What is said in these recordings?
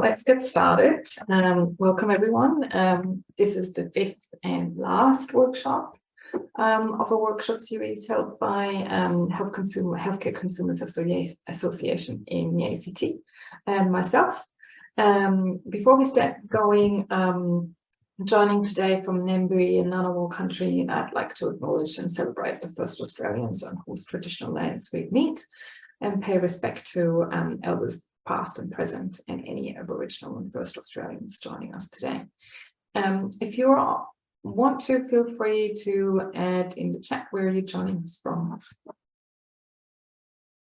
Let's get started. Welcome everyone. This is the fifth and last workshop of a workshop series held by Healthcare Consumers Association in the ACT and myself. Before we start going, joining today from Ngambri and Ngunnawal country, I'd like to acknowledge and celebrate the first Australians on whose traditional lands we meet and pay respect to elders past and present, and any Aboriginal and First Australians joining us today. If you want to, feel free to add in the chat where you're joining us from.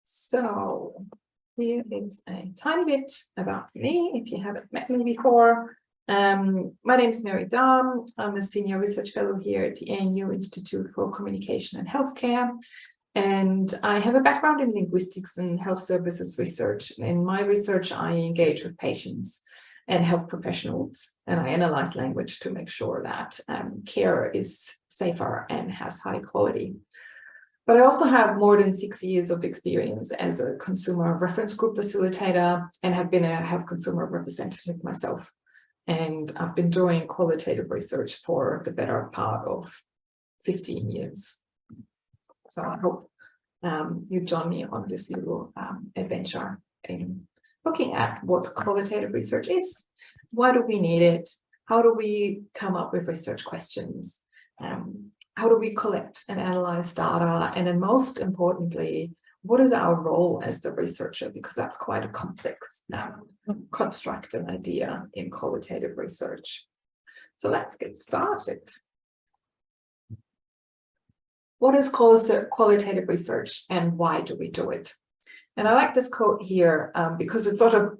So here is a tiny bit about me, if you haven't met me before. My name is Mary Dahm. I'm a senior research fellow here at the ANU Institute for Communication and Healthcare. And I have a background in linguistics and health services research. In my research, I engage with patients and health professionals, and I analyze language to make sure that care is safer and has high quality. But I also have more than 6 years of experience as a consumer reference group facilitator and have been a health consumer representative myself. And I've been doing qualitative research for the better part of 15 years. So I hope you join me on this little adventure in looking at what qualitative research is, why do we need it, how do we come up with research questions, how do we collect and analyze data, and then most importantly, what is our role as the researcher, because that's quite a complex construct and idea in qualitative research. So let's get started. What is qualitative research and why do we do it? And I like this quote here because it sort of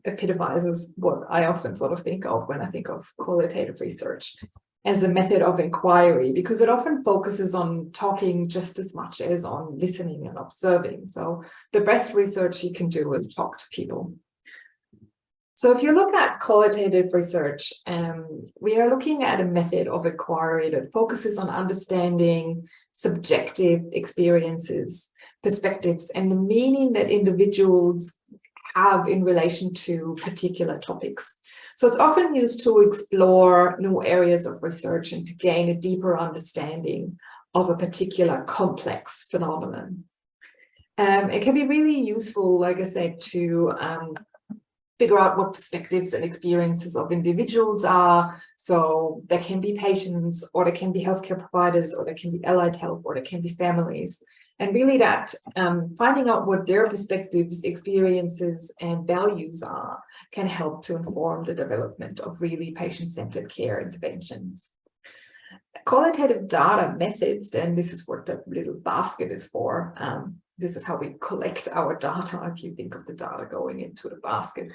epitomizes what I often sort of think of when I think of qualitative research as a method of inquiry, because it often focuses on talking just as much as on listening and observing. So the best research you can do is talk to people. So if you look at qualitative research, we are looking at a method of inquiry that focuses on understanding subjective experiences, perspectives, and the meaning that individuals have in relation to particular topics. So it's often used to explore new areas of research and to gain a deeper understanding of a particular complex phenomenon. It can be really useful, like I said, to figure out what perspectives and experiences of individuals are. So there can be patients, or there can be healthcare providers, or there can be allied health, or there can be families. And really that finding out what their perspectives, experiences, and values are can help to inform the development of really patient-centered care interventions. Qualitative data methods, and this is what the little basket is for. This is how we collect our data, if you think of the data going into the basket.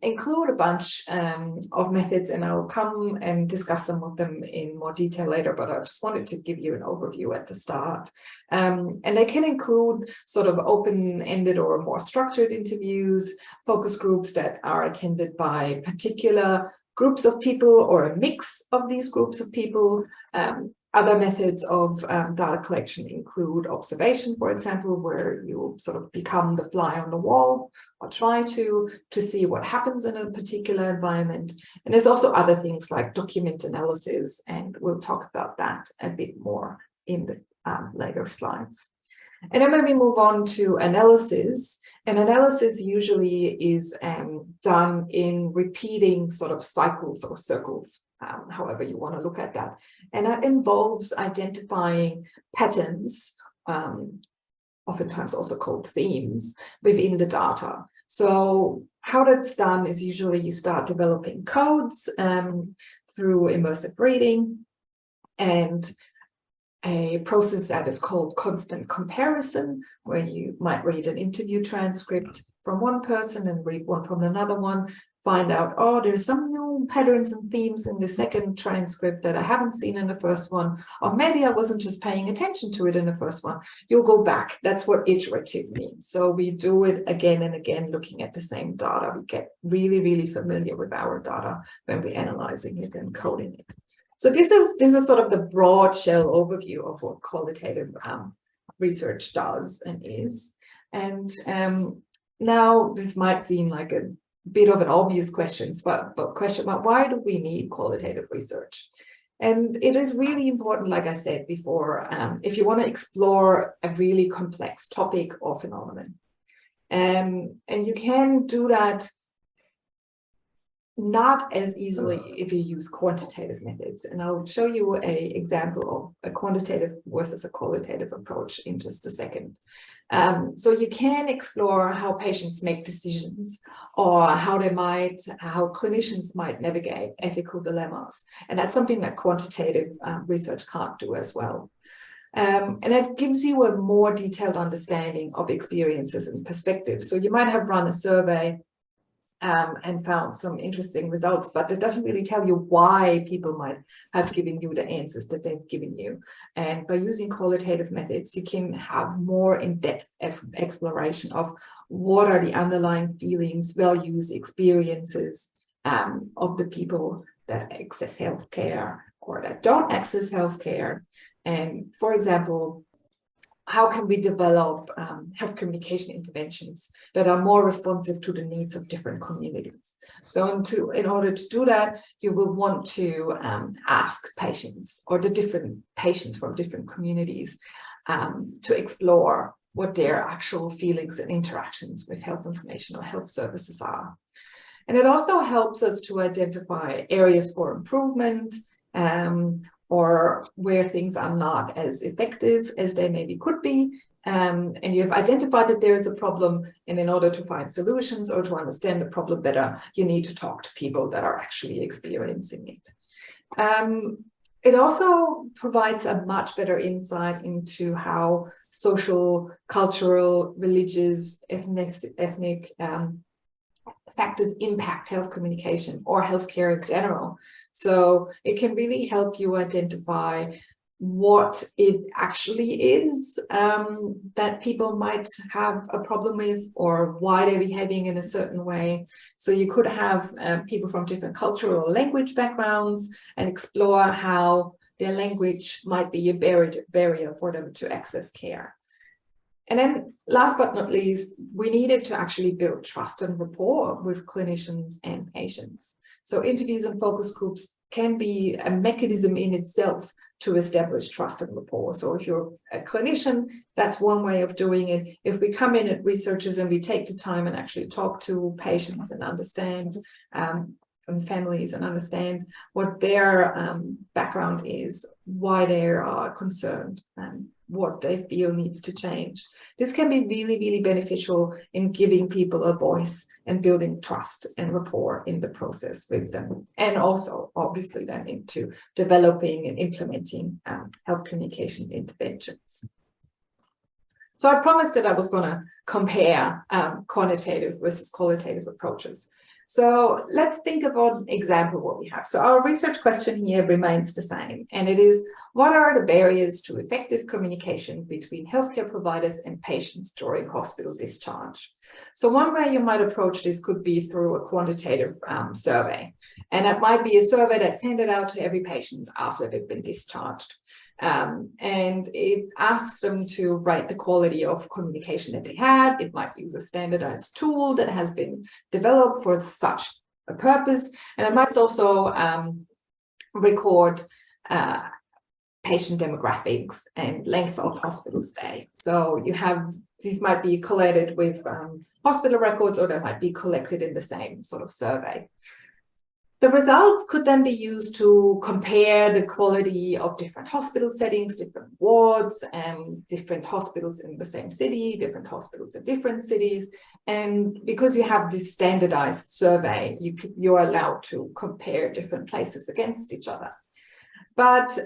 Include a bunch of methods, and I'll come and discuss some of them in more detail later, but I just wanted to give you an overview at the start. And they can include sort of open-ended or more structured interviews, focus groups that are attended by particular groups of people or a mix of these groups of people. Other methods of data collection include observation, for example, where you sort of become the fly on the wall or try to see what happens in a particular environment. And there's also other things like document analysis, and we'll talk about that a bit more in the later slides. And then when we move on to analysis, and analysis usually is done in repeating sort of cycles or circles, however you want to look at that. And that involves identifying patterns, oftentimes also called themes, within the data. So how that's done is usually you start developing codes through immersive reading, and a process that is called constant comparison, where you might read an interview transcript from one person and read one from another one, find out, oh, there's some new patterns and themes in the second transcript that I haven't seen in the first one, or maybe I wasn't just paying attention to it in the first one. You'll go back. That's what iterative means. So we do it again and again, looking at the same data. We get really, really familiar with our data when we're analyzing it and coding it. So this is sort of the broad shell overview of what qualitative research does and is. And now this might seem like a bit of an obvious question, but question about why do we need qualitative research? And it is really important, like I said before, if you want to explore a really complex topic or phenomenon. And you can do that not as easily if you use quantitative methods. And I'll show you an example of a quantitative versus a qualitative approach in just a second. So you can explore how patients make decisions, or how clinicians might navigate ethical dilemmas. And that's something that quantitative research can't do as well. And that gives you a more detailed understanding of experiences and perspectives. So you might have run a survey and found some interesting results, but it doesn't really tell you why people might have given you the answers that they've given you. And by using qualitative methods, you can have more in-depth exploration of what are the underlying feelings, values, experiences of the people that access healthcare or that don't access healthcare. And for example, how can we develop health communication interventions that are more responsive to the needs of different communities? So in order to do that, you will want to ask patients, or the different patients from different communities, to explore what their actual feelings and interactions with health information or health services are. And it also helps us to identify areas for improvement, or where things are not as effective as they maybe could be. And you have identified that there is a problem, and in order to find solutions or to understand the problem better, you need to talk to people that are actually experiencing it. It also provides a much better insight into how social, cultural, religious, ethnic factors impact health communication or healthcare in general. So it can really help you identify what it actually is that people might have a problem with, or why they're behaving in a certain way. So you could have people from different cultural or language backgrounds and explore how their language might be a barrier for them to access care. And then last but not least, we needed to actually build trust and rapport with clinicians and patients. So interviews and focus groups can be a mechanism in itself to establish trust and rapport. So if you're a clinician, that's one way of doing it. If we come in as researchers and we take the time and actually talk to patients and understand and families and understand what their background is, why they are concerned, and what they feel needs to change. This can be really, really beneficial in giving people a voice and building trust and rapport in the process with them. And also, obviously, then into developing and implementing health communication interventions. So I promised that I was going to compare quantitative versus qualitative approaches. So let's think about an example of what we have. So our research question here remains the same, and it is, what are the barriers to effective communication between healthcare providers and patients during hospital discharge? So one way you might approach this could be through a quantitative survey, and that might be a survey that's handed out to every patient after they've been discharged. And it asks them to rate the quality of communication that they had. It might use a standardized tool that has been developed for such a purpose. And it might also record patient demographics and length of hospital stay. So you have, these might be collated with hospital records, or they might be collected in the same sort of survey. The results could then be used to compare the quality of different hospital settings, different wards, different hospitals in the same city, different hospitals in different cities. And because you have this standardized survey, you're allowed to compare different places against each other. But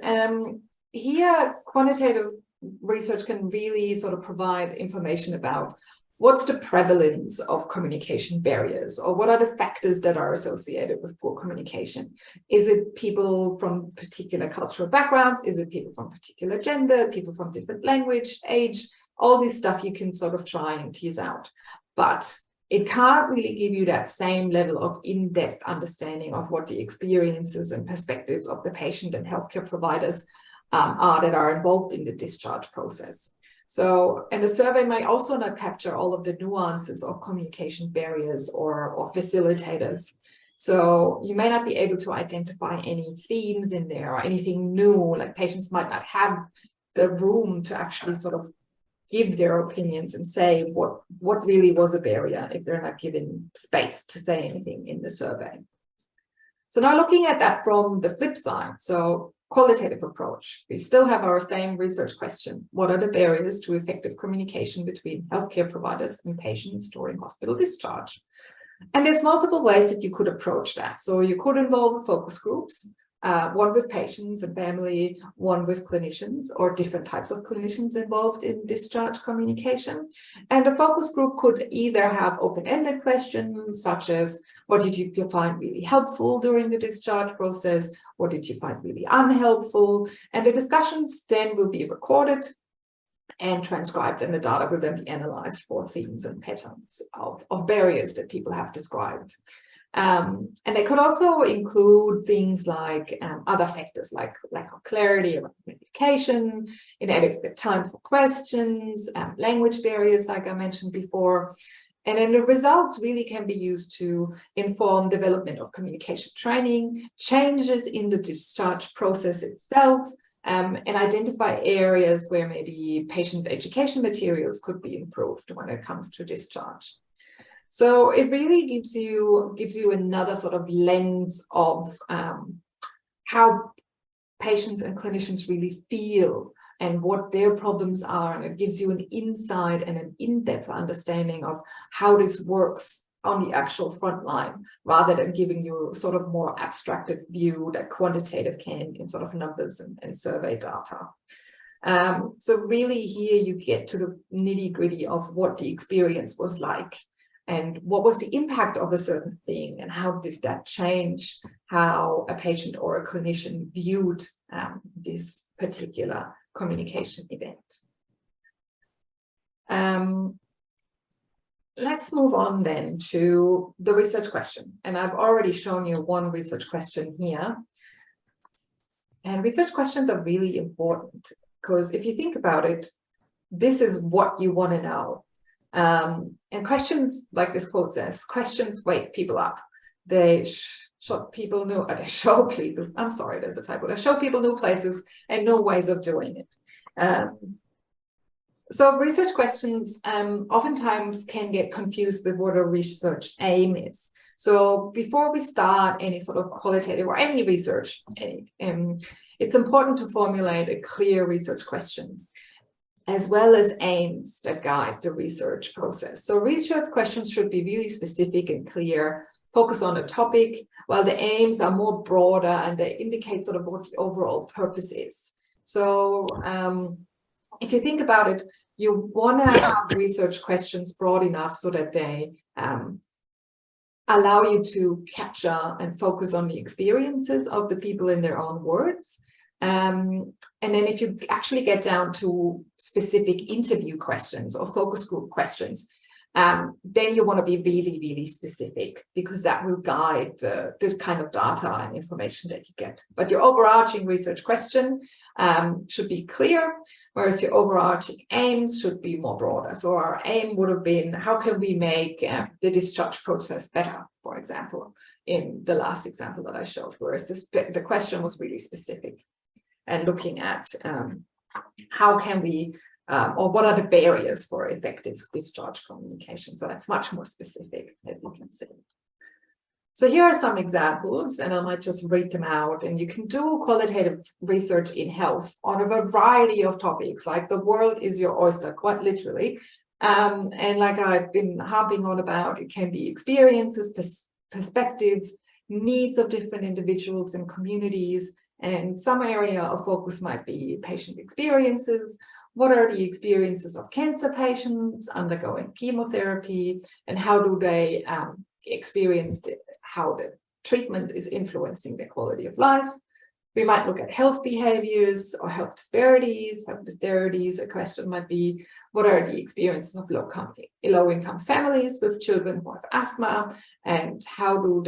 here, quantitative research can really sort of provide information about what's the prevalence of communication barriers, or what are the factors that are associated with poor communication? Is it people from particular cultural backgrounds? Is it people from particular gender, people from different language, age? All this stuff you can sort of try and tease out. But it can't really give you that same level of in-depth understanding of what the experiences and perspectives of the patient and healthcare providers are that are involved in the discharge process. So, and the survey might also not capture all of the nuances of communication barriers or facilitators. So you may not be able to identify any themes in there or anything new, like patients might not have the room to actually sort of give their opinions and say what really was a barrier if they're not given space to say anything in the survey. So now looking at that from the flip side, so qualitative approach, we still have our same research question. What are the barriers to effective communication between healthcare providers and patients during hospital discharge? And there's multiple ways that you could approach that. So you could involve focus groups, one with patients and family, one with clinicians, or different types of clinicians involved in discharge communication. And a focus group could either have open-ended questions, such as, what did you find really helpful during the discharge process? What did you find really unhelpful? And the discussions then will be recorded and transcribed, and the data will then be analyzed for themes and patterns of barriers that people have described. And they could also include things like other factors like lack of clarity around communication, inadequate time for questions, language barriers, like I mentioned before. And then the results really can be used to inform development of communication training, changes in the discharge process itself, and identify areas where maybe patient education materials could be improved when it comes to discharge. So it really gives you another sort of lens of how patients and clinicians really feel and what their problems are, and it gives you an insight and an in-depth understanding of how this works on the actual front line, rather than giving you sort of more abstracted view that quantitative can in sort of numbers and survey data. So really here you get to the nitty-gritty of what the experience was like and what was the impact of a certain thing and how did that change how a patient or a clinician viewed this particular communication event. Let's move on then to the research question. And I've already shown you one research question here. And research questions are really important because if you think about it, this is what you want to know. And questions, like this quote says, questions wake people up. They show people new places and new ways of doing it. So research questions oftentimes can get confused with what a research aim is. So before we start any sort of qualitative or any research, it's important to formulate a clear research question, as well as aims that guide the research process. So research questions should be really specific and clear, focus on a topic, while the aims are more broader and they indicate sort of what the overall purpose is. So if you think about it, you want to have research questions broad enough so that they allow you to capture and focus on the experiences of the people in their own words. And then if you actually get down to specific interview questions or focus group questions, then you want to be really, really specific, because that will guide the kind of data and information that you get. But your overarching research question should be clear, whereas your overarching aims should be more broader. So our aim would have been, how can we make the discharge process better, for example, in the last example that I showed, whereas the question was really specific and looking at how can we or what are the barriers for effective discharge communication. So that's much more specific, as you can see. So here are some examples, and I might just read them out. And you can do qualitative research in health on a variety of topics, like the world is your oyster, quite literally. And like I've been harping on about, it can be experiences, perspective, needs of different individuals and communities. And some area of focus might be patient experiences. What are the experiences of cancer patients undergoing chemotherapy, and how do they experience how the treatment is influencing their quality of life? We might look at health behaviors or health disparities. A question might be, what are the experiences of low-income families with children who have asthma, and how do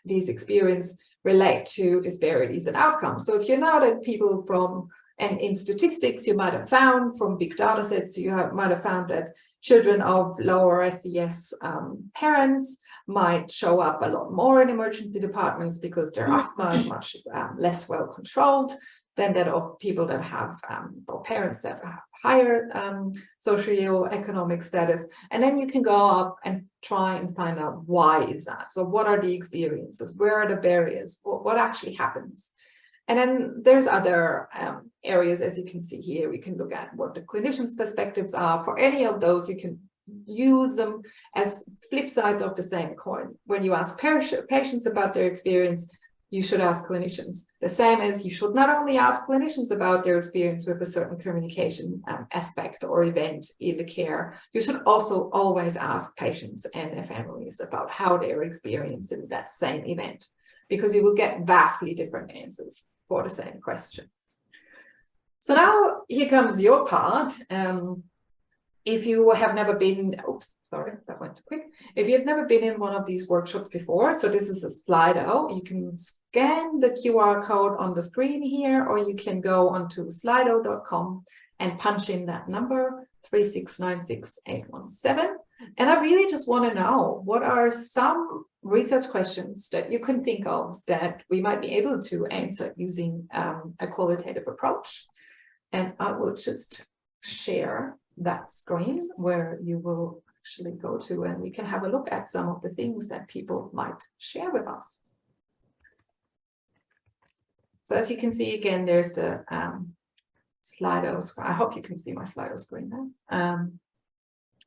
these experiences relate to disparities in outcomes? So if you know that people from And in statistics, you might have found from big data sets, might have found that children of lower SES parents might show up a lot more in emergency departments because their asthma is much less well controlled than that of people that have, or parents that have higher socioeconomic status. And then you can go up and try and find out why is that. So what are the experiences? Where are the barriers? What actually happens? And then there's other areas, as you can see here. We can look at what the clinicians' perspectives are. For any of those, you can use them as flip sides of the same coin. When you ask patients about their experience, you should ask clinicians. The same as you should not only ask clinicians about their experience with a certain communication aspect or event in the care, you should also always ask patients and their families about how they're experiencing that same event, because you will get vastly different answers for the same question. So now here comes your part. If you have never been, oops, sorry, that went too quick. If you've never been in one of these workshops before, so this is a Slido. You can scan the QR code on the screen here, or you can go onto slido.com and punch in that number, 3696817. And I really just want to know, what are some research questions that you can think of that we might be able to answer using a qualitative approach? And I will just share that screen where you will actually go to, and we can have a look at some of the things that people might share with us. So as you can see, again, there's the Slido screen. I hope you can see my Slido screen now.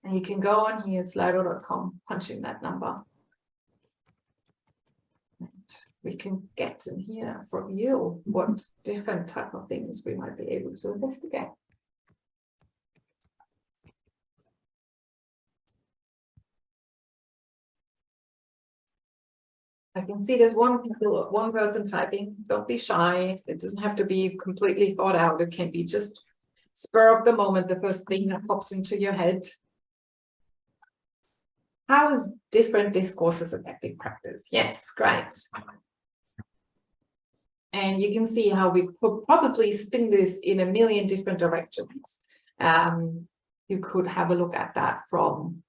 And you can go on here, slido.com, punch in that number. And we can get in here from you what different type of things we might be able to investigate. I can see there's one person typing. Don't be shy. It doesn't have to be completely thought out. It can be just spur of the moment, the first thing that pops into your head. How is different discourses affecting practice? Yes, great. And you can see how we could probably spin this in a million different directions. You could have a look at that from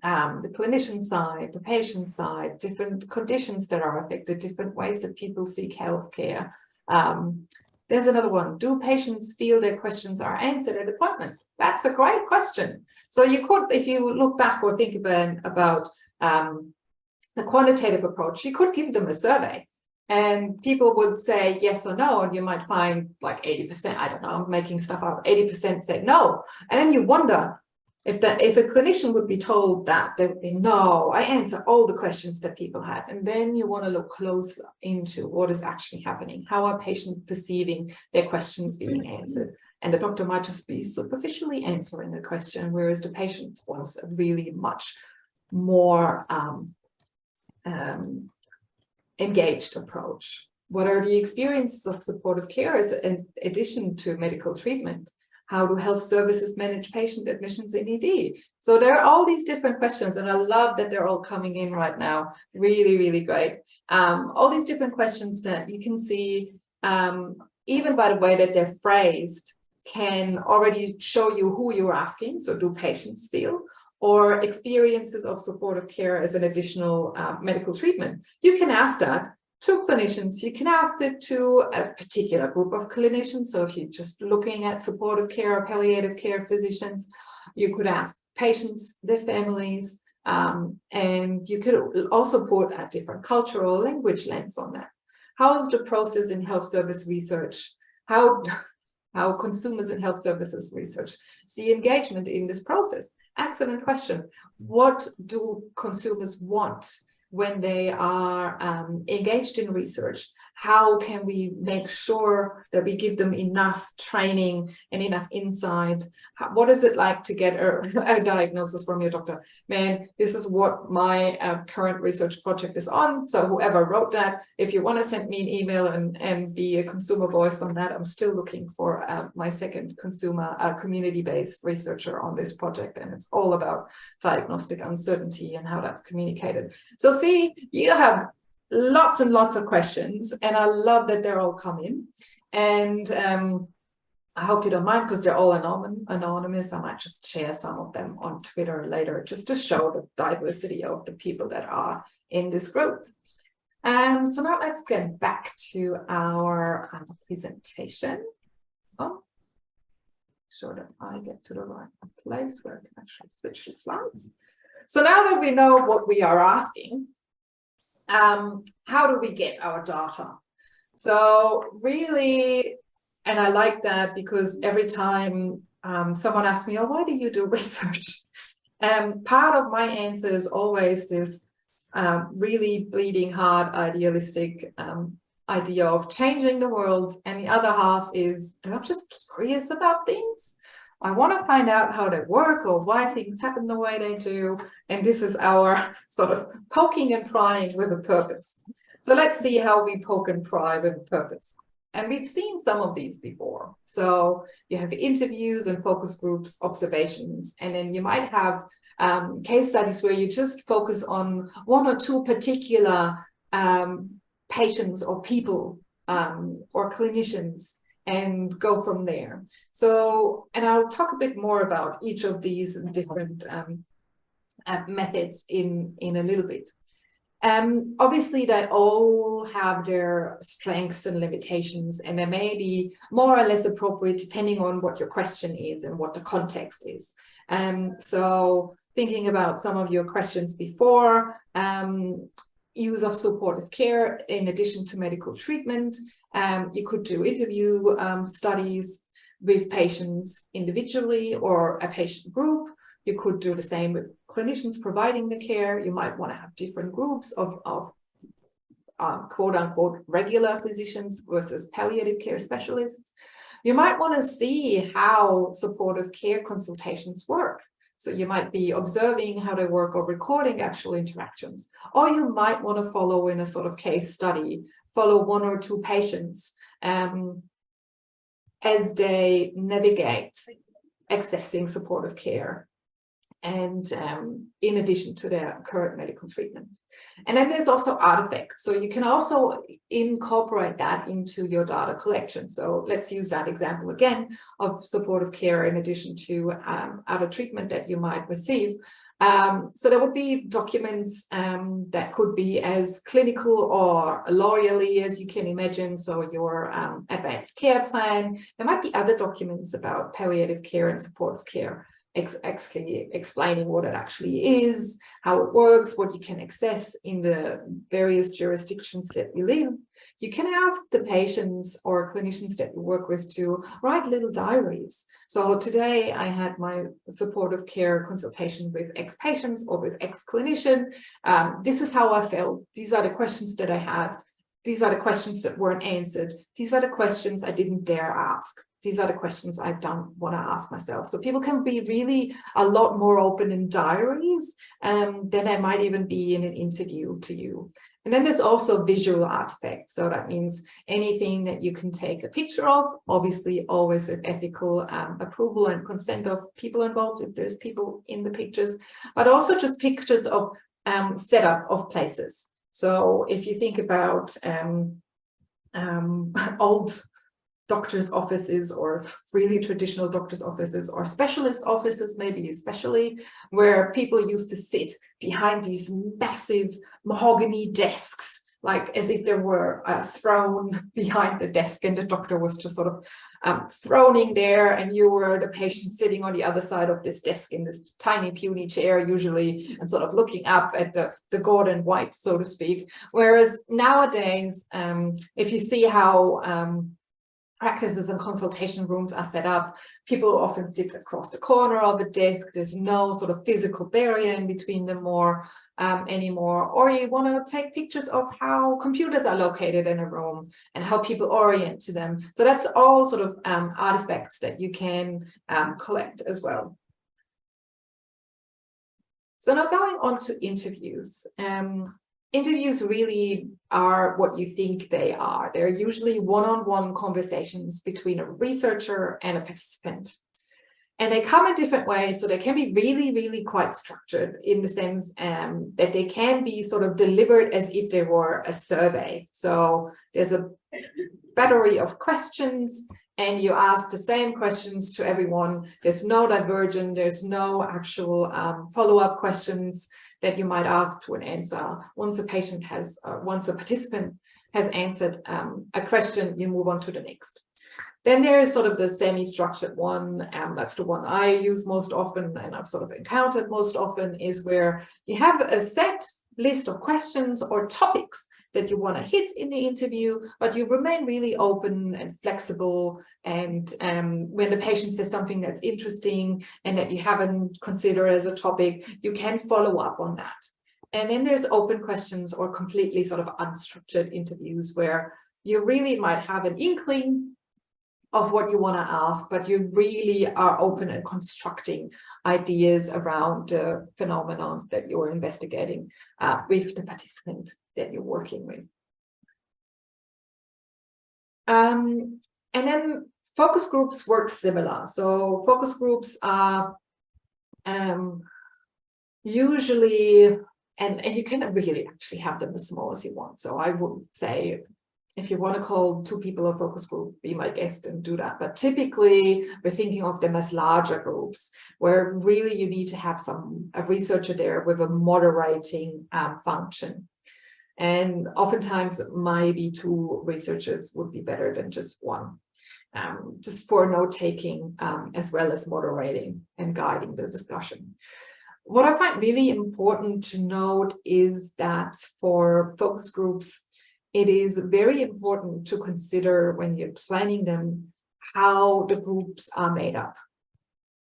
the clinician side, the patient side, different conditions that are affected, different ways that people seek healthcare. There's another one. Do patients feel their questions are answered at appointments? That's a great question. So you could, if you look back or think about the quantitative approach, you could give them a survey. And people would say yes or no, and you might find like 80%, I don't know, I'm making stuff up, 80% say no. And then you wonder, if a clinician would be told that, there would be no, I answer all the questions that people had. And then you want to look closer into what is actually happening. How are patients perceiving their questions being answered? And the doctor might just be superficially answering the question, whereas the patient wants a really much more engaged approach. What are the experiences of supportive care as an addition to medical treatment? How do health services manage patient admissions in ED? So there are all these different questions, and I love that they're all coming in right now. Really, really great. All these different questions that you can see, even by the way that they're phrased, can already show you who you're asking. So do patients feel, or experiences of supportive care as an additional medical treatment? You can ask that to clinicians. You can ask it to a particular group of clinicians. So if you're just looking at supportive care or palliative care physicians, you could ask patients, their families, and you could also put a different cultural language lens on that. How is the process in health service research? How consumers in health services research see engagement in this process? Excellent question. What do consumers want when they are engaged in research? How can we make sure that we give them enough training and enough insight? What is it like to get a diagnosis from your doctor? Man, this is what my current research project is on. So whoever wrote that, if you want to send me an email and be a consumer voice on that, I'm still looking for my second consumer community-based researcher on this project. And it's all about diagnostic uncertainty and how that's communicated. So see, you have lots and lots of questions, and I love that they're all coming. And I hope you don't mind because they're all anonymous. I might just share some of them on Twitter later just to show the diversity of the people that are in this group. So now let's get back to our presentation. Oh, sure that I get to the right place where I can actually switch the slides. So now that we know what we are asking, how do we get our data? So really, and I like that because every time someone asks me, oh, why do you do research? Part of my answer is always this really bleeding heart idealistic idea of changing the world. And the other half is that I'm just curious about things. I want to find out how they work or why things happen the way they do. And this is our sort of poking and prying with a purpose. So let's see how we poke and pry with a purpose. And we've seen some of these before. So you have interviews and focus groups, observations, and then you might have case studies where you just focus on one or two particular patients or people or clinicians and go from there. So, and I'll talk a bit more about each of these different methods in a little bit. Obviously, they all have their strengths and limitations, and they may be more or less appropriate depending on what your question is and what the context is. So thinking about some of your questions before, use of supportive care in addition to medical treatment. You could do interview studies with patients individually or a patient group. You could do the same with clinicians providing the care. You might want to have different groups of quote unquote regular physicians versus palliative care specialists. You might want to see how supportive care consultations work. So you might be observing how they work or recording actual interactions. Or you might want to follow in a sort of case study, follow one or two patients as they navigate accessing supportive care, and in addition to their current medical treatment. And then there's also artifacts. So you can also incorporate that into your data collection. So let's use that example again of supportive care in addition to other treatment that you might receive. So there would be documents that could be as clinical or lawyerly as you can imagine. So your advanced care plan. There might be other documents about palliative care and supportive care, actually explaining what it actually is, how it works, what you can access in the various jurisdictions that you live. You can ask the patients or clinicians that you work with to write little diaries. So today I had my supportive care consultation with ex-patients or with ex-clinician. This is how I felt. These are the questions that I had. These are the questions that weren't answered. These are the questions I didn't dare ask. These are the questions I don't want to ask myself. So people can be really a lot more open in diaries than they might even be in an interview to you. And then there's also visual artifacts. So that means anything that you can take a picture of, obviously always with ethical approval and consent of people involved if there's people in the pictures, but also just pictures of setup of places. So if you think about old doctors' offices or really traditional doctors' offices or specialist offices, maybe especially, where people used to sit behind these massive mahogany desks, like as if there were a throne behind the desk and the doctor was just sort of throning there and you were the patient sitting on the other side of this desk in this tiny puny chair usually and sort of looking up at the Gordon White, so to speak. Whereas nowadays, if you see how practices and consultation rooms are set up, people often sit across the corner of a desk. There's no sort of physical barrier in between them anymore. Or you want to take pictures of how computers are located in a room and how people orient to them. So that's all sort of artifacts that you can collect as well. So now going on to interviews. Interviews really are what you think they are. They're usually one-on-one conversations between a researcher and a participant. And they come in different ways, so they can be really, really quite structured in the sense that they can be sort of delivered as if they were a survey. So there's a battery of questions, and you ask the same questions to everyone. There's no divergent, there's no actual follow-up questions that you might ask to an answer. Once a participant has answered a question, you move on to the next. Then there is sort of the semi-structured one, that's the one I use most often and I've sort of encountered most often, is where you have a set list of questions or topics that you want to hit in the interview, but you remain really open and flexible. And when the patient says something that's interesting and that you haven't considered as a topic, you can follow up on that. And then there's open questions or completely sort of unstructured interviews where you really might have an inkling of what you want to ask, but you really are open and constructing ideas around the phenomenon that you're investigating with the participant that you're working with. And then focus groups work similar. So focus groups are usually, and you can really actually have them as small as you want. So I would say, if you want to call 2 people a focus group, be my guest and do that. But typically, we're thinking of them as larger groups, where really you need to have a researcher there with a moderating function. And oftentimes, maybe 2 researchers would be better than just 1, just for note-taking as well as moderating and guiding the discussion. What I find really important to note is that for focus groups, it is very important to consider when you're planning them how the groups are made up.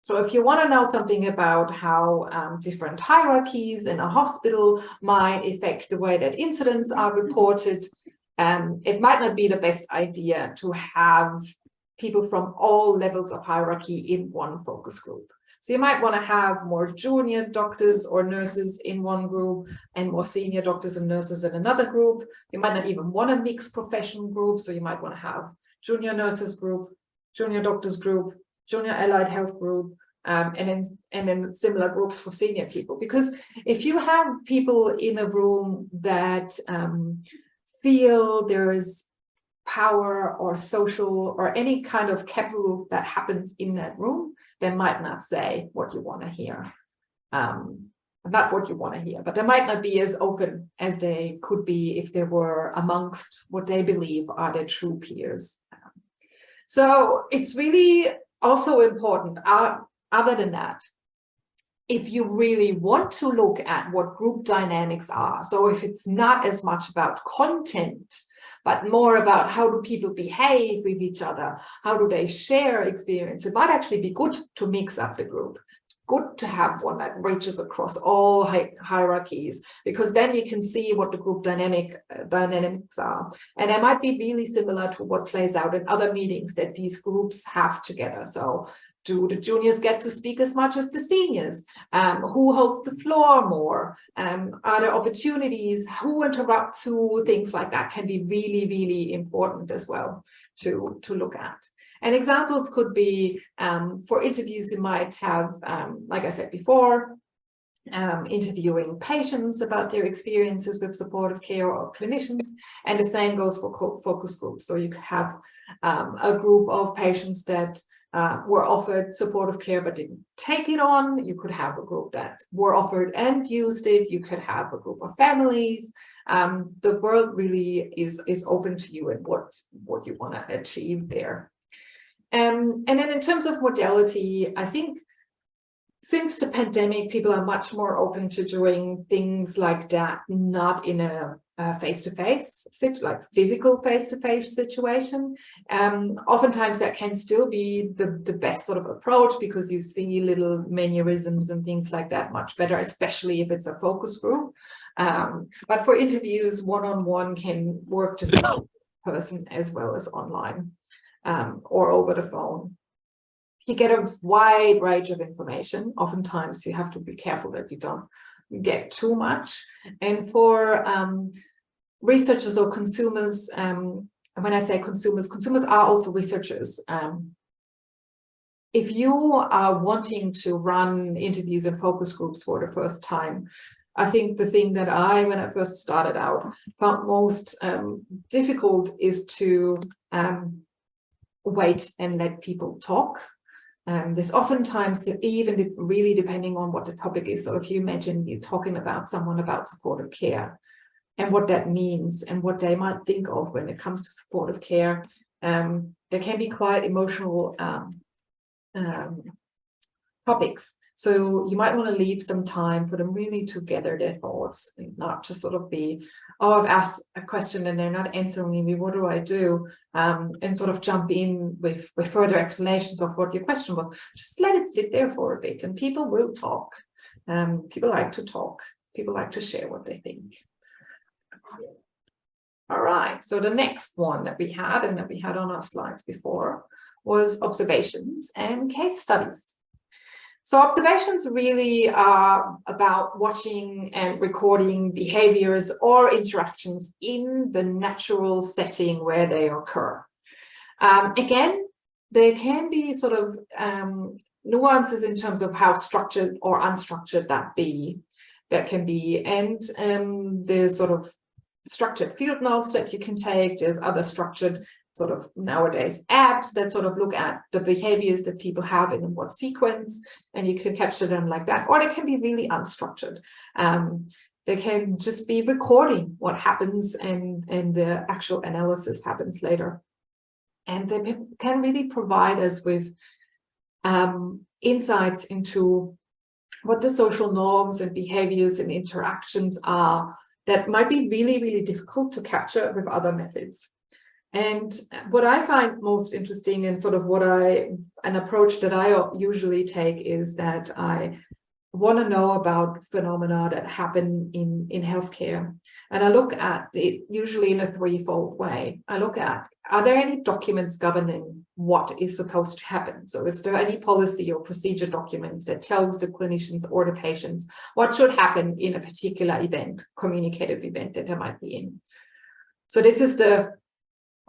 So if you want to know something about how different hierarchies in a hospital might affect the way that incidents are reported, it might not be the best idea to have people from all levels of hierarchy in one focus group. So you might want to have more junior doctors or nurses in one group and more senior doctors and nurses in another group. You might not even want a mixed professional group. So you might want to have junior nurses group, junior doctors group, junior allied health group, and then similar groups for senior people. Because if you have people in a room that feel there is power or social or any kind of capital that happens in that room, they might not say what you want to hear. Not what you want to hear, but they might not be as open as they could be if they were amongst what they believe are their true peers. So it's really also important, other than that, if you really want to look at what group dynamics are, so if it's not as much about content, but more about how do people behave with each other, how do they share experience, it might actually be good to mix up the group. Good to have one that reaches across all hierarchies, because then you can see what the group dynamics are. And they might be really similar to what plays out in other meetings that these groups have together. So do the juniors get to speak as much as the seniors? Who holds the floor more? Are there opportunities? Who interrupts who? Things like that can be really, really important as well to look at. And examples could be for interviews you might have, like I said before, interviewing patients about their experiences with supportive care or clinicians, and the same goes for focus groups. So you could have a group of patients that were offered supportive care but didn't take it on. You could have a group that were offered and used it. You could have a group of families. The world really is open to you and what you want to achieve there. And then in terms of modality, I think since the pandemic, people are much more open to doing things like that, not in a face-to-face, like physical face-to-face situation. Oftentimes that can still be the best sort of approach, because you see little mannerisms and things like that much better, especially if it's a focus group. But for interviews, one-on-one can work just as in person as well as online or over the phone. You get a wide range of information. Oftentimes you have to be careful that you don't get too much. And for researchers or consumers, and when I say consumers are also researchers. If you are wanting to run interviews and focus groups for the first time, I think the thing that when I first started out, found most difficult is to wait and let people talk. There's oftentimes, even really depending on what the topic is. So if you imagine you talking about someone about supportive care and what that means and what they might think of when it comes to supportive care, there can be quite emotional topics. So you might want to leave some time for them really to gather their thoughts, and not just sort of be, oh, I've asked a question and they're not answering me, what do I do? And sort of jump in with further explanations of what your question was. Just let it sit there for a bit, and people will talk. People like to talk. People like to share what they think. All right, so the next one that we had, and that we had on our slides before, was observations and case studies. So observations really are about watching and recording behaviors or interactions in the natural setting where they occur. Again, there can be sort of nuances in terms of how structured or unstructured that can be, and there's sort of structured field notes that you can take. There's other structured sort of nowadays apps that sort of look at the behaviors that people have in what sequence, and you can capture them like that. Or they can be really unstructured. They can just be recording what happens, and the actual analysis happens later. And they can really provide us with insights into what the social norms and behaviors and interactions are that might be really, really difficult to capture with other methods. And what I find most interesting, and sort of an approach that I usually take, is that I want to know about phenomena that happen in healthcare. And I look at it usually in a threefold way. I look at, are there any documents governing what is supposed to happen? So is there any policy or procedure documents that tells the clinicians or the patients what should happen in a particular event, communicative event that they might be in? So this is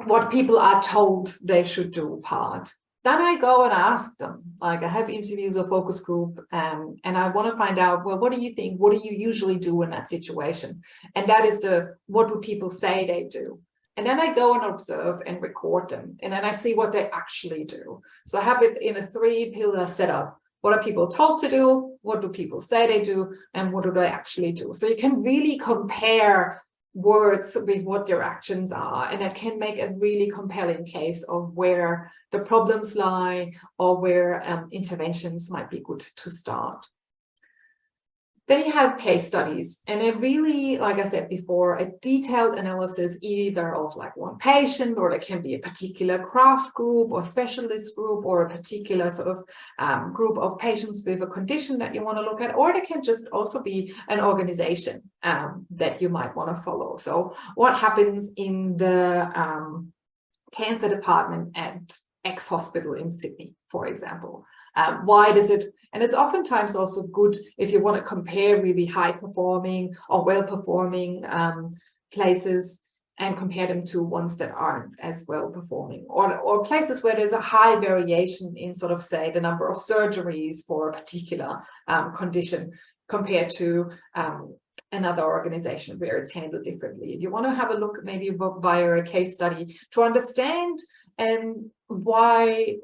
what people are told they should do part. Then I go and ask them, like I have interviews or focus group, and I want to find out, well, what do you think? What do you usually do in that situation? And that is what do people say they do? And then I go and observe and record them. And then I see what they actually do. So I have it in a 3-pillar setup. What are people told to do? What do people say they do? And what do they actually do? So you can really compare words with what their actions are, and that can make a really compelling case of where the problems lie, or where interventions might be good to start. Then you have case studies, and they're really, like I said before, a detailed analysis either of like one patient, or it can be a particular craft group or specialist group, or a particular sort of group of patients with a condition that you want to look at, or it can just also be an organization that you might want to follow. So what happens in the cancer department at X hospital in Sydney, for example? Why does it, and it's oftentimes also good if you want to compare really high performing or well performing places and compare them to ones that aren't as well performing, or places where there's a high variation in sort of, say, the number of surgeries for a particular condition compared to another organization where it's handled differently. You want to have a look maybe via a case study to understand and why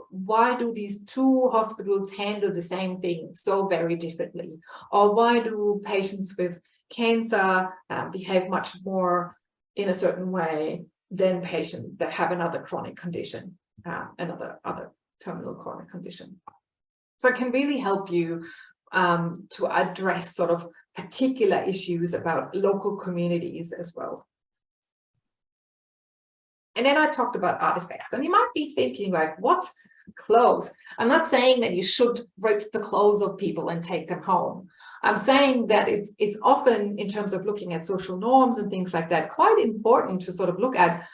do these two hospitals handle the same thing so very differently? Or why do patients with cancer behave much more in a certain way than patients that have another chronic condition, another terminal chronic condition? So it can really help you to address sort of particular issues about local communities as well. And then I talked about artifacts, and you might be thinking like, what clothes? I'm not saying that you should rip the clothes of people and take them home. I'm saying that it's often, in terms of looking at social norms and things like that, quite important to sort of look at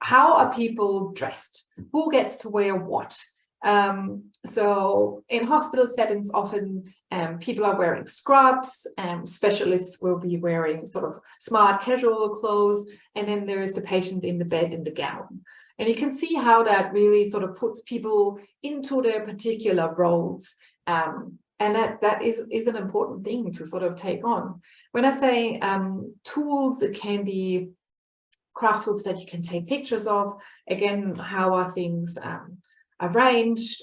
how are people dressed? Who gets to wear what? So in hospital settings, often people are wearing scrubs, specialists will be wearing sort of smart casual clothes, and then there is the patient in the bed in the gown. And you can see how that really sort of puts people into their particular roles. And that is an important thing to sort of take on. When I say tools, it can be craft tools that you can take pictures of. Again, how are things arranged,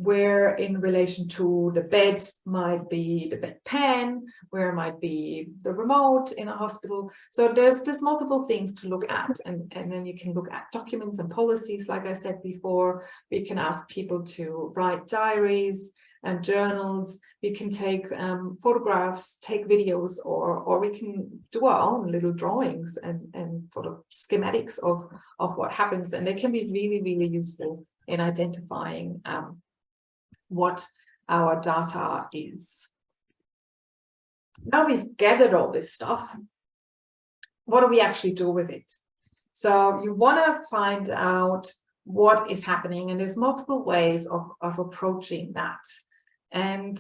where in relation to the bed might be the bedpan, where might be the remote in a hospital. So there's multiple things to look at, and then you can look at documents and policies, like I said before. We can ask people to write diaries and journals. We can take photographs, take videos, or we can do our own little drawings and sort of schematics of what happens, and they can be really, really useful in identifying what our data is. Now we've gathered all this stuff, what do we actually do with it? So you want to find out what is happening, and there's multiple ways of approaching that. And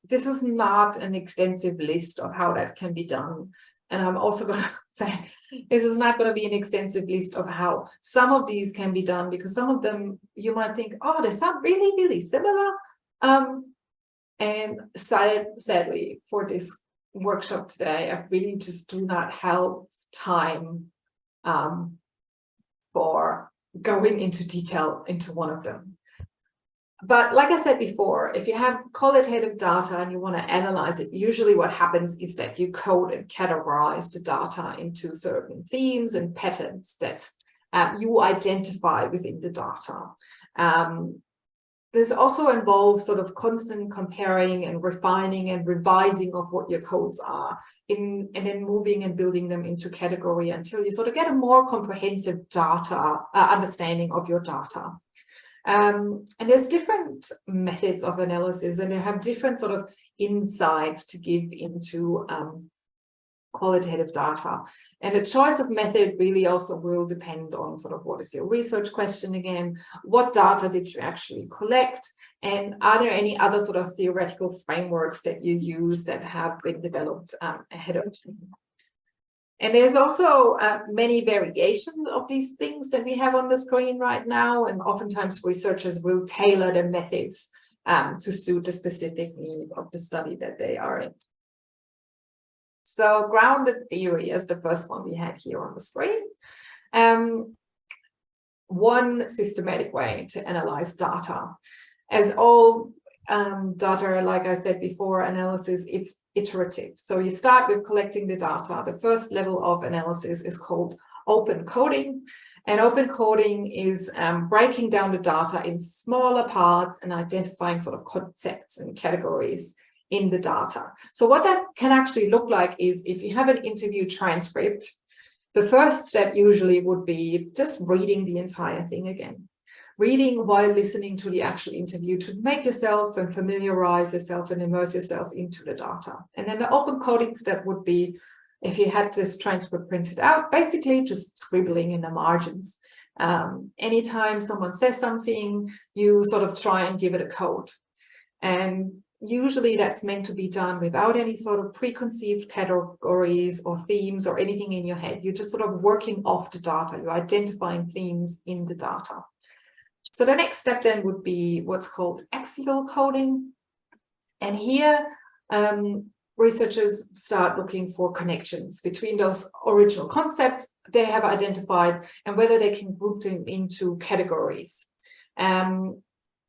this is not an extensive list of how that can be done. And I'm also going to say, this is not going to be an extensive list of how some of these can be done, because some of them you might think, oh, they sound really, really similar. And sadly, for this workshop today, I really just do not have time for going into detail into one of them. But like I said before, if you have qualitative data and you want to analyze it, usually what happens is that you code and categorize the data into certain themes and patterns that you identify within the data. This also involves sort of constant comparing and refining and revising of what your codes are, and then moving and building them into category until you sort of get a more comprehensive data understanding of your data. And there's different methods of analysis, and they have different sort of insights to give into qualitative data. And the choice of method really also will depend on sort of what is your research question again, what data did you actually collect, and are there any other sort of theoretical frameworks that you use that have been developed ahead of time. And there's also many variations of these things that we have on the screen right now, and oftentimes researchers will tailor their methods to suit the specific need of the study that they are in. So grounded theory is the first one we had here on the screen. One systematic way to analyze data. As all data, like I said before, analysis, it's iterative. So you start with collecting the data. The first level of analysis is called open coding. And open coding is breaking down the data in smaller parts and identifying sort of concepts and categories in the data. So what that can actually look like is, if you have an interview transcript, the first step usually would be just reading the entire thing again. Reading while listening to the actual interview to make yourself and familiarize yourself and immerse yourself into the data. And then the open coding step would be, if you had this transcript printed out, basically just scribbling in the margins. Anytime someone says something, you sort of try and give it a code. And usually that's meant to be done without any sort of preconceived categories or themes or anything in your head. You're just sort of working off the data. You're identifying themes in the data. So the next step then would be what's called axial coding. And here, researchers start looking for connections between those original concepts they have identified and whether they can group them into categories.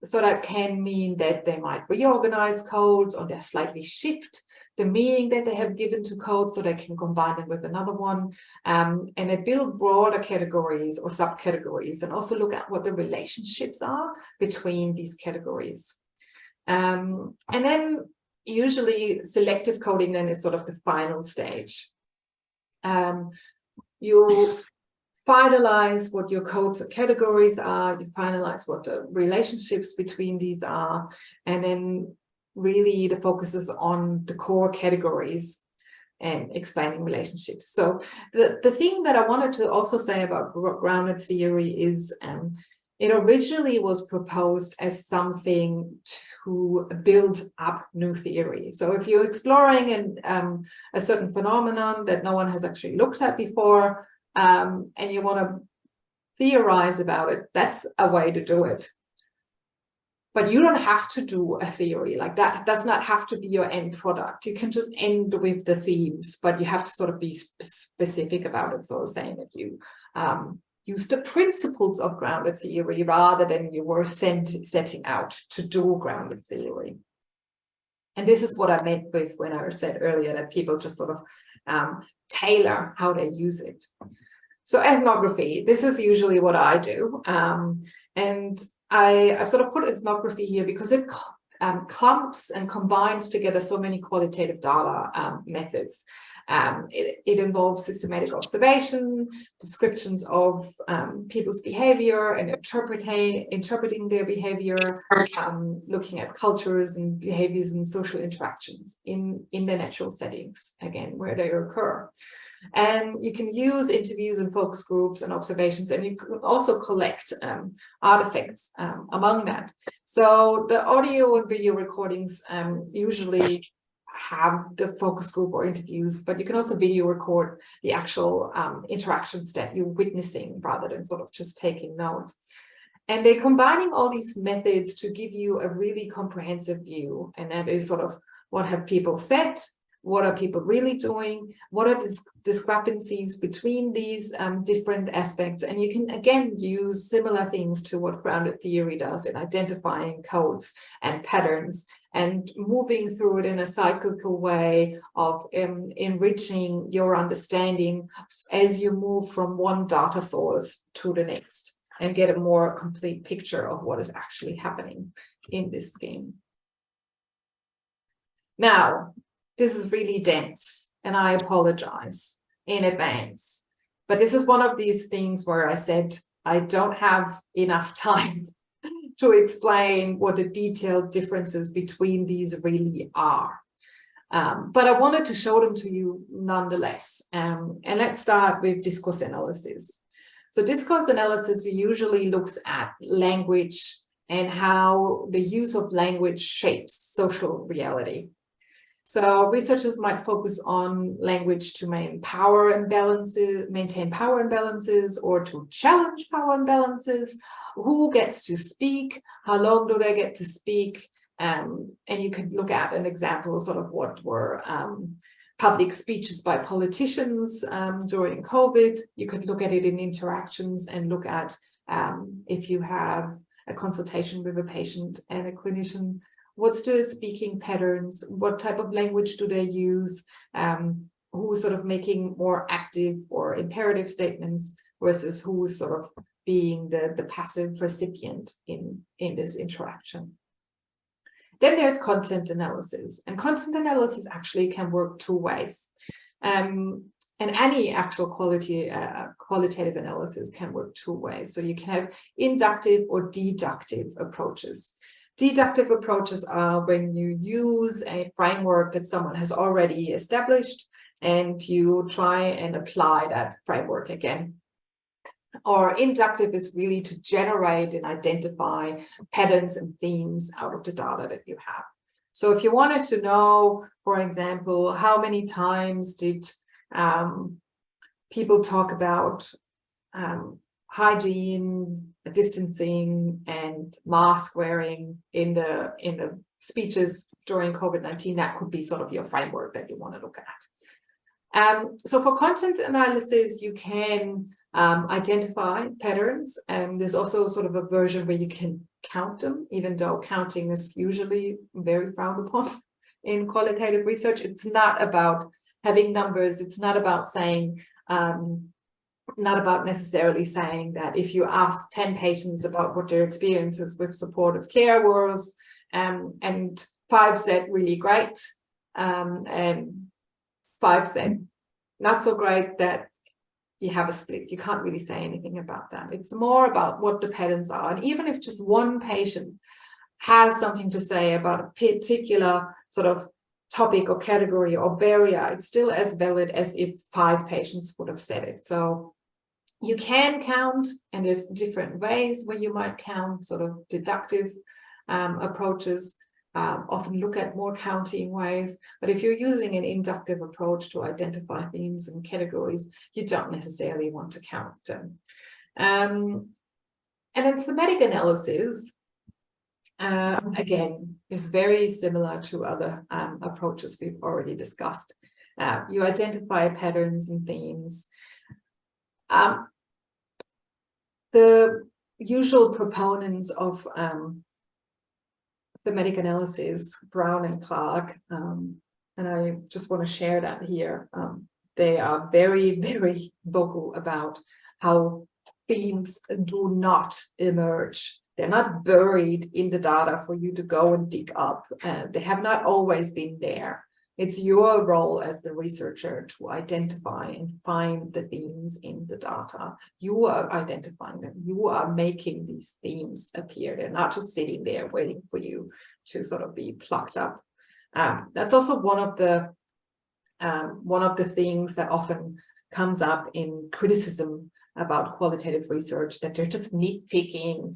So that can mean that they might reorganize codes, or they slightly shift the meaning that they have given to code so they can combine them with another one. And they build broader categories or subcategories, and also look at what the relationships are between these categories. And then usually selective coding then is sort of the final stage. You finalize what your codes or categories are, you finalize what the relationships between these are, and then really the focus is on the core categories and explaining relationships. So the thing that I wanted to also say about grounded theory is it originally was proposed as something to build up new theory. So if you're exploring a certain phenomenon that no one has actually looked at before, and you want to theorize about it, that's a way to do it. But you don't have to do a theory like that. It does not have to be your end product. You can just end with the themes, but you have to sort of be specific about it. So saying that you use the principles of grounded theory rather than you were setting out to do grounded theory. And this is what I meant with when I said earlier that people just sort of tailor how they use it. So ethnography, this is usually what I do. And I've sort of put ethnography here because it clumps and combines together so many qualitative data methods. It involves systematic observation, descriptions of people's behavior and interpreting their behavior, looking at cultures and behaviors and social interactions in the natural settings, again, where they occur. And you can use interviews and focus groups and observations, and you can also collect artifacts among that. So the audio and video recordings usually have the focus group or interviews, but you can also video record the actual interactions that you're witnessing rather than sort of just taking notes. And they're combining all these methods to give you a really comprehensive view. And that is sort of what have people said, what are people really doing, what are the discrepancies between these different aspects. And you can, again, use similar things to what grounded theory does in identifying codes and patterns and moving through it in a cyclical way of enriching your understanding as you move from one data source to the next and get a more complete picture of what is actually happening in this scheme. Now, this is really dense, and I apologize in advance. But this is one of these things where I said I don't have enough time to explain what the detailed differences between these really are. But I wanted to show them to you nonetheless. And let's start with discourse analysis. So discourse analysis usually looks at language and how the use of language shapes social reality. So researchers might focus on language to maintain power imbalances, or to challenge power imbalances. Who gets to speak? How long do they get to speak? And you could look at an example of sort of what were public speeches by politicians during COVID. You could look at it in interactions and look at if you have a consultation with a patient and a clinician, what's the speaking patterns? What type of language do they use? Who's sort of making more active or imperative statements versus who's sort of being the passive recipient in this interaction. Then there's content analysis, and content analysis actually can work two ways. And any actual qualitative analysis can work two ways. So you can have inductive or deductive approaches. Deductive approaches are when you use a framework that someone has already established and you try and apply that framework again. Or inductive is really to generate and identify patterns and themes out of the data that you have. So if you wanted to know, for example, how many times did people talk about hygiene, distancing, and mask wearing in the speeches during COVID-19, that could be sort of your framework that you want to look at. So for content analysis, you can identify patterns, and there's also sort of a version where you can count them, even though counting is usually very frowned upon in qualitative research. It's not about having numbers. It's not about saying, not about necessarily saying that if you ask 10 patients about what their experiences with supportive care was, and 5 said really great, and 5 said not so great, that you have a split. You can't really say anything about that. It's more about what the patterns are. And even if just one patient has something to say about a particular sort of topic or category or barrier, it's still as valid as if 5 patients would have said it. So you can count, and there's different ways where you might count, sort of deductive approaches. Often look at more counting ways, but if you're using an inductive approach to identify themes and categories, you don't necessarily want to count them. And then thematic analysis again, is very similar to other approaches we've already discussed. You identify patterns and themes. The usual proponents of thematic analysis, Brown and Clark, and I just want to share that here. They are very, very vocal about how themes do not emerge. They're not buried in the data for you to go and dig up. They have not always been there. It's your role as the researcher to identify and find the themes in the data. You are identifying them. You are making these themes appear. They're not just sitting there waiting for you to sort of be plucked up. That's also one of the things that often comes up in criticism about qualitative research, that they're just nitpicking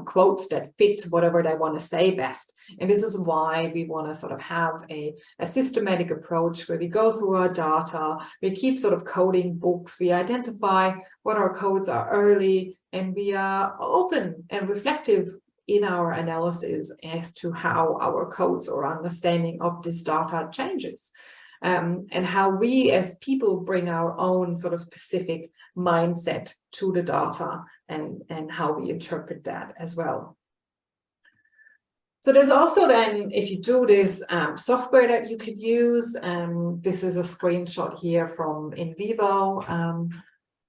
quotes that fit whatever they want to say best. And this is why we want to sort of have a systematic approach where we go through our data, we keep sort of coding books, we identify what our codes are early, and we are open and reflective in our analysis as to how our codes or understanding of this data changes. And how we as people bring our own sort of specific mindset to the data and how we interpret that as well. So there's also then, if you do this, software that you could use. This is a screenshot here from In Vivo.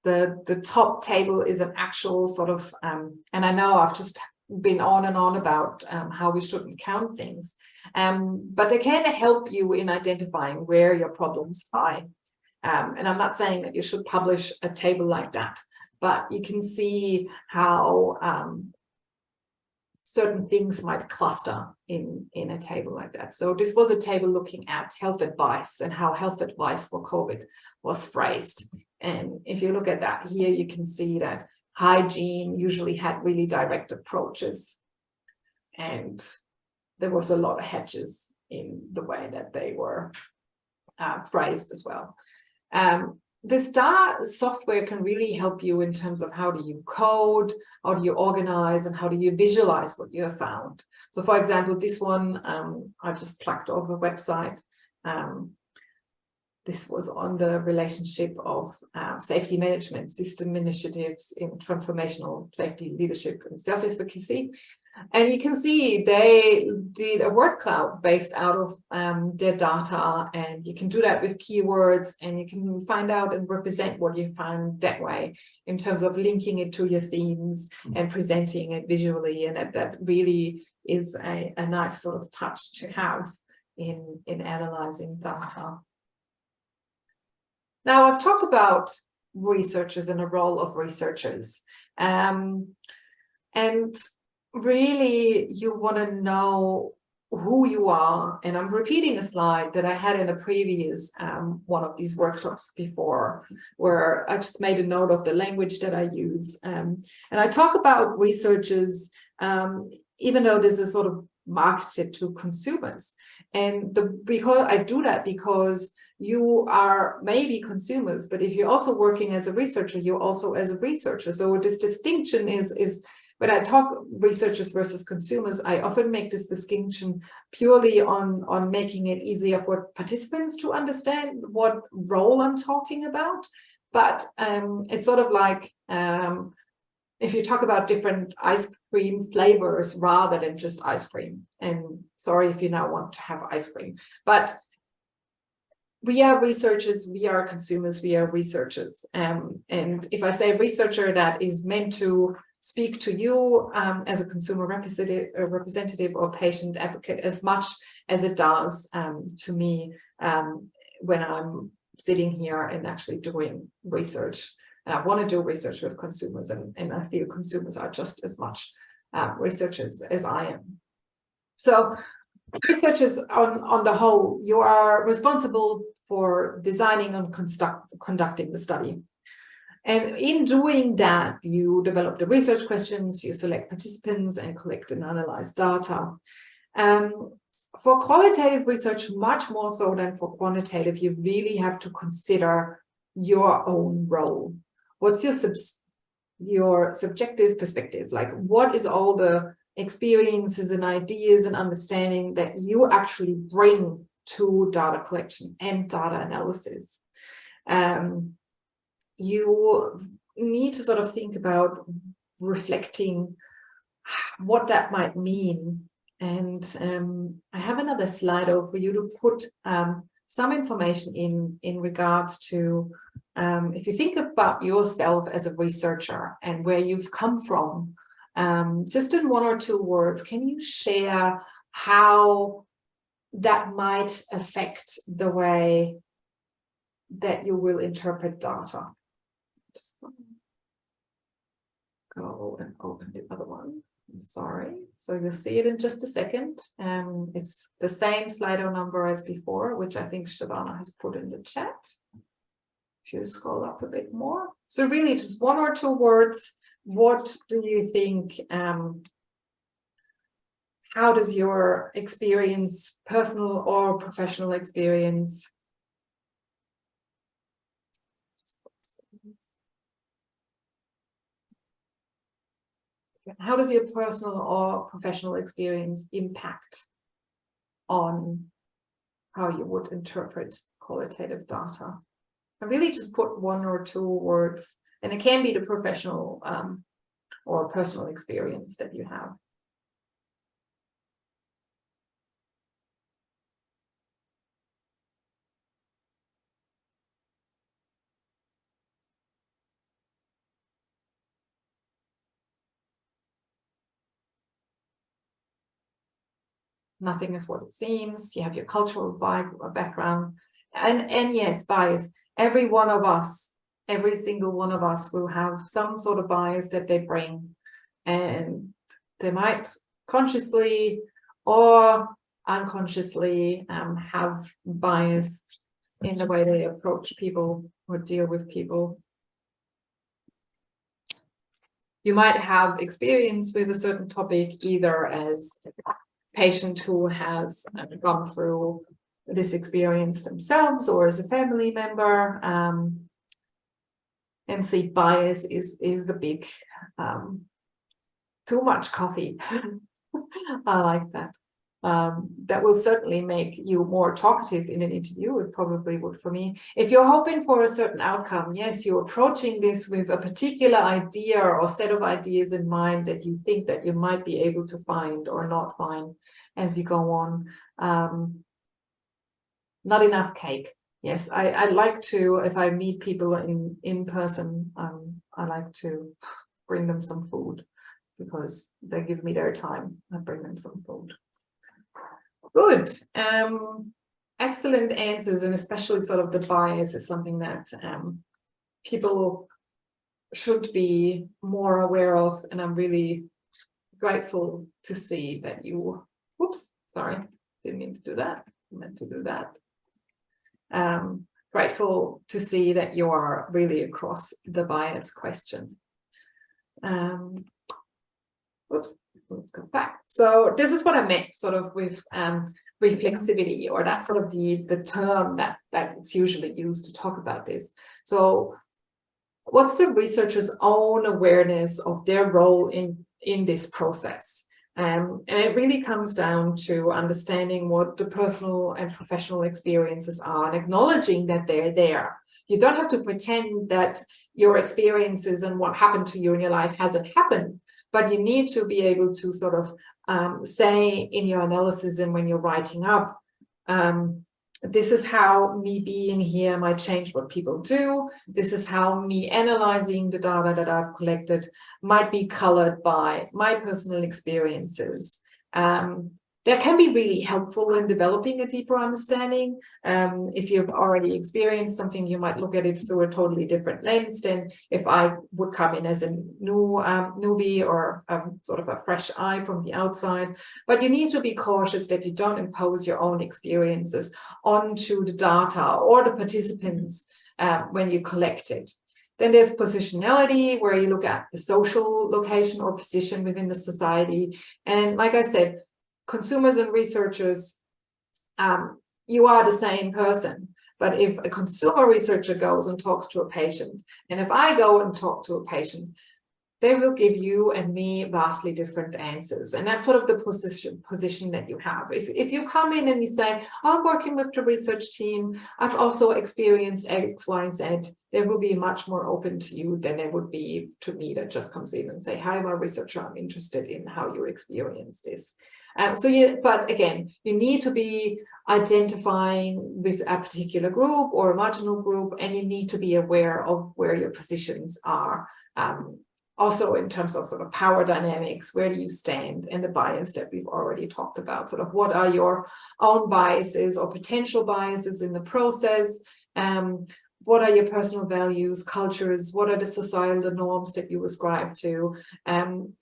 The top table is an actual sort of, and I know I've just been on and on about how we shouldn't count things, but they can help you in identifying where your problems lie. And I'm not saying that you should publish a table like that, but you can see how certain things might cluster in a table like that. So this was a table looking at health advice and how health advice for COVID was phrased. And if you look at that here, you can see that hygiene usually had really direct approaches, and there was a lot of hedges in the way that they were phrased as well. This data software can really help you in terms of how do you code, how do you organize, and how do you visualize what you have found. So for example, this one I just plucked off a website. This was on the relationship of safety management system initiatives in transformational safety leadership and self-efficacy. And you can see they did a word cloud based out of their data, and you can do that with keywords, and you can find out and represent what you find that way in terms of linking it to your themes and presenting it visually. And that really is a nice sort of touch to have in analyzing data. Now, I've talked about researchers and the role of researchers. And really, you want to know who you are. And I'm repeating a slide that I had in a previous one of these workshops before, where I just made a note of the language that I use. And I talk about researchers, even though this is sort of marketed to consumers. And because I do that because you are maybe consumers, but if you're also working as a researcher, you're also as a researcher. So this distinction is when I talk researchers versus consumers, I often make this distinction purely on making it easier for participants to understand what role I'm talking about. But it's sort of like if you talk about different ice cream flavors rather than just ice cream. And sorry if you now want to have ice cream, but we are researchers, we are consumers, we are researchers. And if I say researcher, that is meant to speak to you as a consumer representative or patient advocate as much as it does to me when I'm sitting here and actually doing research. And I want to do research with consumers, and I feel consumers are just as much researchers as I am. So researchers on the whole, you are responsible for designing and conducting the study. And in doing that, you develop the research questions, you select participants and collect and analyze data. For qualitative research, much more so than for quantitative, you really have to consider your own role. What's your subjective perspective? Like, what is all the experiences and ideas and understanding that you actually bring to data collection and data analysis. You need to sort of think about reflecting what that might mean. And I have another slide for you to put some information in regards to if you think about yourself as a researcher and where you've come from, just in 1 or 2 words, can you share how that might affect the way that you will interpret data? Just go and open the other one. I'm sorry. So you'll see it in just a second. It's the same Slido number as before, which I think Shavana has put in the chat. If you scroll up a bit more. So really just 1 or 2 words. What do you think, how does your experience, personal or professional experience, how does your personal or professional experience impact on how you would interpret qualitative data? And really just put 1 or 2 words, and it can be the professional or personal experience that you have. Nothing is what it seems. You have your cultural background, and yes, bias. Every one of us, every single one of us will have some sort of bias that they bring, and they might consciously or unconsciously have bias in the way they approach people or deal with people. You might have experience with a certain topic, either as a patient who has gone through this experience themselves or as a family member. And see, bias is the big too much coffee. I like that. That will certainly make you more talkative in an interview. It probably would for me. If you're hoping for a certain outcome, yes, you're approaching this with a particular idea or set of ideas in mind that you think that you might be able to find or not find as you go on. Not enough cake. Yes, I like to, if I meet people in person, I like to bring them some food because they give me their time. I bring them some food. Good. Excellent answers, and especially sort of the bias is something that people should be more aware of, and I'm really grateful to see that you, whoops, sorry, didn't mean to do that, I meant to do that. Grateful to see that you are really across the bias question. Oops, let's go back. So this is what I meant sort of with reflexivity, or that's sort of the term that's usually used to talk about this. So what's the researcher's own awareness of their role in this process? And it really comes down to understanding what the personal and professional experiences are and acknowledging that they're there. You don't have to pretend that your experiences and what happened to you in your life hasn't happened, but you need to be able to sort of say in your analysis and when you're writing up, this is how me being here might change what people do. This is how me analyzing the data that I've collected might be colored by my personal experiences. That can be really helpful in developing a deeper understanding. If you've already experienced something, you might look at it through a totally different lens than if I would come in as a newbie or sort of a fresh eye from the outside. But you need to be cautious that you don't impose your own experiences onto the data or the participants when you collect it. Then there's positionality, where you look at the social location or position within the society. And like I said, consumers and researchers, you are the same person. But if a consumer researcher goes and talks to a patient, and if I go and talk to a patient, they will give you and me vastly different answers. And that's sort of the position that you have. If you come in and you say, I'm working with the research team, I've also experienced X, Y, Z, they will be much more open to you than they would be to me that just comes in and say, hi, I'm a researcher, I'm interested in how you experience this. But again, you need to be identifying with a particular group or a marginal group, and you need to be aware of where your positions are. Also in terms of sort of power dynamics, where do you stand, and the bias that we've already talked about, sort of what are your own biases or potential biases in the process, what are your personal values, cultures, what are the societal norms that you ascribe to, and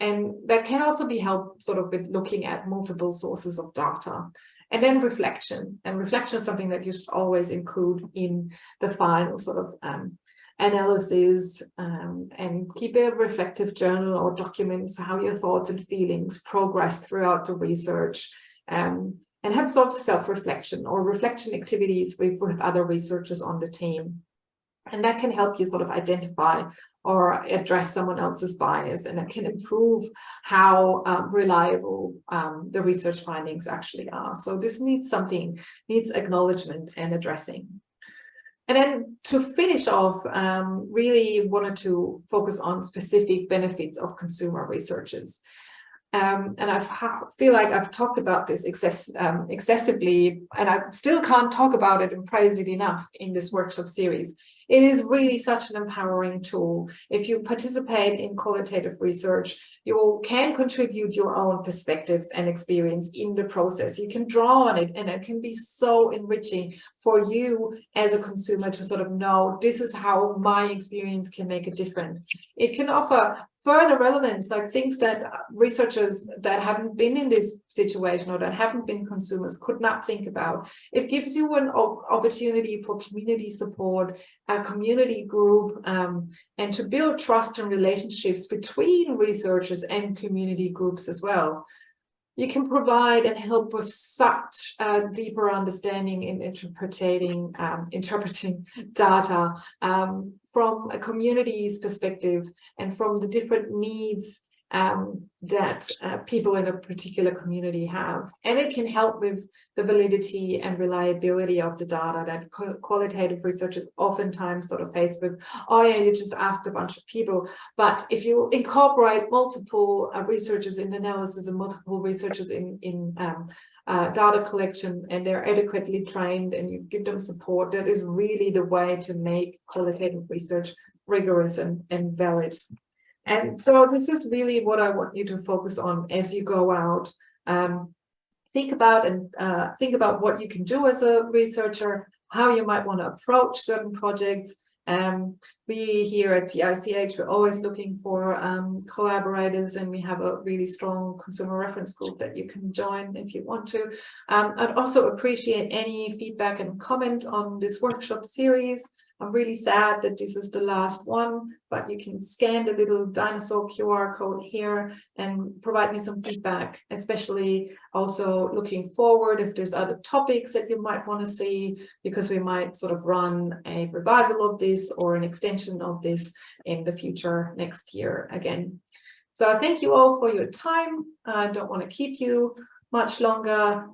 that can also be helped sort of with looking at multiple sources of data. And then reflection, and reflection is something that you should always include in the final sort of analysis, and keep a reflective journal or documents how your thoughts and feelings progress throughout the research, and have sort of self-reflection or reflection activities with other researchers on the team. And that can help you sort of identify or address someone else's bias, and it can improve how reliable the research findings actually are. So this needs acknowledgement and addressing. And then to finish off, really wanted to focus on specific benefits of consumer researches. And I feel like I've talked about this excessively, and I still can't talk about it and praise it enough in this workshop series. It is really such an empowering tool. If you participate in qualitative research, you can contribute your own perspectives and experience in the process. You can draw on it, and it can be so enriching for you as a consumer to sort of know this is how my experience can make a difference. It can offer further relevance, like things that researchers that haven't been in this situation or that haven't been consumers could not think about. It gives you an opportunity for community support, a community group, and to build trust and relationships between researchers and community groups as well. You can provide and help with such a deeper understanding in interpreting data from a community's perspective and from the different needs that people in a particular community have. And it can help with the validity and reliability of the data that qualitative research is oftentimes sort of faced with. Oh yeah, you just asked a bunch of people. But if you incorporate multiple researchers in analysis and multiple researchers in data collection, and they're adequately trained, and you give them support, that is really the way to make qualitative research rigorous and valid. And so this is really what I want you to focus on as you go out. Think about what you can do as a researcher, how you might want to approach certain projects. We here at the ICH, we're always looking for collaborators, and we have a really strong consumer reference group that you can join if you want to. I'd also appreciate any feedback and comment on this workshop series. I'm really sad that this is the last one, but you can scan the little dinosaur QR code here and provide me some feedback, especially also looking forward if there's other topics that you might want to see, because we might sort of run a revival of this or an extension of this in the future next year again. So I thank you all for your time. I don't want to keep you much longer.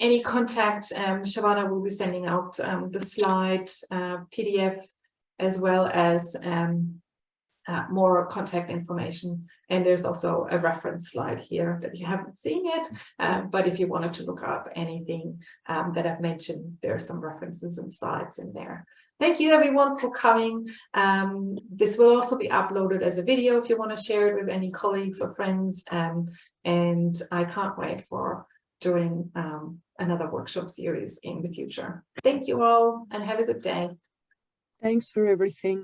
Any contact, Shavana will be sending out the slide PDF, as well as more contact information. And there's also a reference slide here that you haven't seen yet, but if you wanted to look up anything that I've mentioned, there are some references and slides in there. Thank you everyone for coming. This will also be uploaded as a video if you want to share it with any colleagues or friends. And I can't wait for doing another workshop series in the future. Thank you all and have a good day. Thanks for everything.